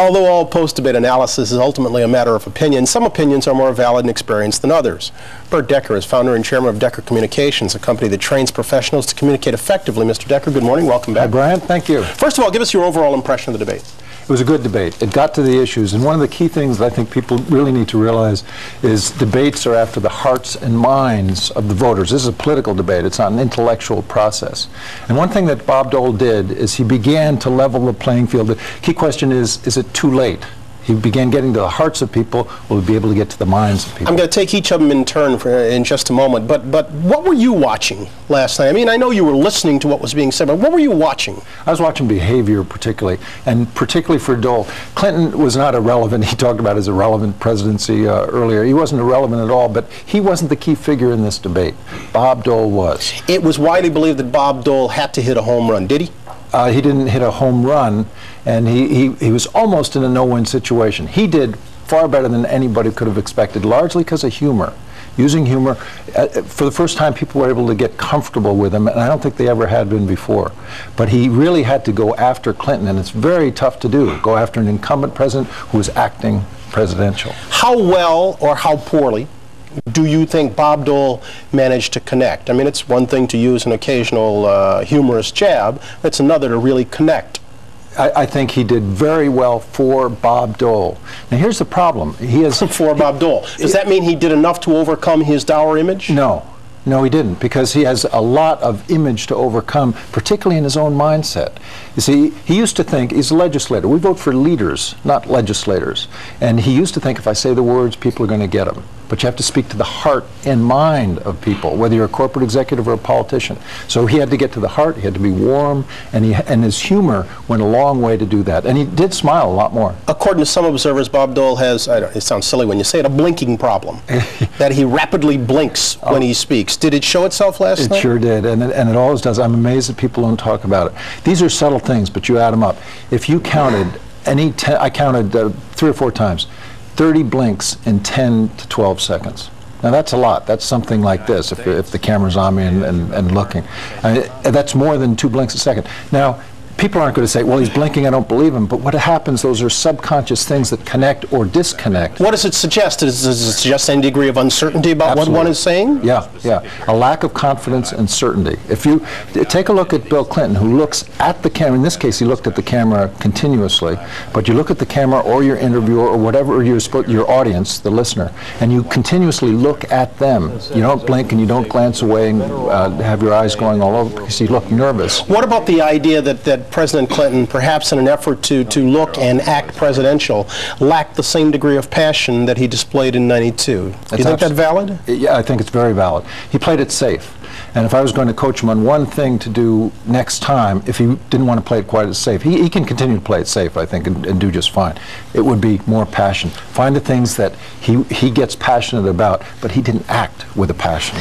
Although all post-debate analysis is ultimately a matter of opinion, some opinions are more valid and experienced than others. Bert Decker is founder and chairman of Decker Communications, a company that trains professionals to communicate effectively. Mr. Decker, good morning. Welcome back. Hi, Bryant. Thank you. First of all, give us your overall impression of the debate. It was a good debate. It got to the issues, and one of the key things that I think people really need to realize is debates are after the hearts and minds of the voters. This is a political debate. It's not an intellectual process. And one thing that Bob Dole did is he began to level the playing field. The key question is it too late? He began getting to the hearts of people. Will be able to get to the minds of people. I'm going to take each of them in turn in just a moment, but what were you watching last night? I mean, I know you were listening to what was being said, but what were you watching? I was watching behavior particularly, and particularly for Dole. Clinton was not irrelevant. He talked about his irrelevant presidency earlier. He wasn't irrelevant at all, but he wasn't the key figure in this debate. Bob Dole was. It was widely believed that Bob Dole had to hit a home run. Did he? He didn't hit a home run, and he was almost in a no-win situation. He did far better than anybody could have expected, largely because of humor. Using humor, for the first time, people were able to get comfortable with him, and I don't think they ever had been before. But he really had to go after Clinton, and it's very tough to do, go after an incumbent president who is acting presidential. How well or how poorly do you think Bob Dole managed to connect? I mean, it's one thing to use an occasional humorous jab. It's another to really connect. I think he did very well for Bob Dole. Now, here's the problem. He is for Bob Dole. Does that mean he did enough to overcome his dour image? No. No, he didn't, because he has a lot of image to overcome, particularly in his own mindset. You see, he used to think, he's a legislator. We vote for leaders, not legislators. And he used to think, if I say the words, people are going to get them. But you have to speak to the heart and mind of people, whether you're a corporate executive or a politician. So he had to get to the heart, he had to be warm, and his humor went a long way to do that. And he did smile a lot more. According to some observers, Bob Dole has, it sounds silly when you say it, a blinking problem. That he rapidly blinks when he speaks. Did it show itself last night? It sure did, and it always does. I'm amazed that people don't talk about it. These are subtle things, but you add them up. If you counted I counted 3 or 4 times, 30 blinks in 10 to 12 seconds. Now that's a lot. That's something like this, if the camera's on me and looking. That's more than 2 blinks a second. Now, people aren't going to say, well, he's blinking, I don't believe him. But what happens, those are subconscious things that connect or disconnect. What does it suggest? Does it suggest any degree of uncertainty about Absolutely. what one is saying? Yeah, yeah. A lack of confidence and certainty. If you take a look at Bill Clinton, who looks at the camera, in this case he looked at the camera continuously, but you look at the camera or your interviewer or whatever your audience, the listener, and you continuously look at them. You don't blink and you don't glance away and have your eyes going all over because you look nervous. What about the idea that President Clinton, perhaps in an effort to look and act presidential, lacked the same degree of passion that he displayed in '92? Do you think that's valid? Yeah, I think it's very valid. He played it safe. And if I was going to coach him on one thing to do next time, if he didn't want to play it quite as safe, he can continue to play it safe, I think, and do just fine. It would be more passion. Find the things that he gets passionate about, but he didn't act with a passion.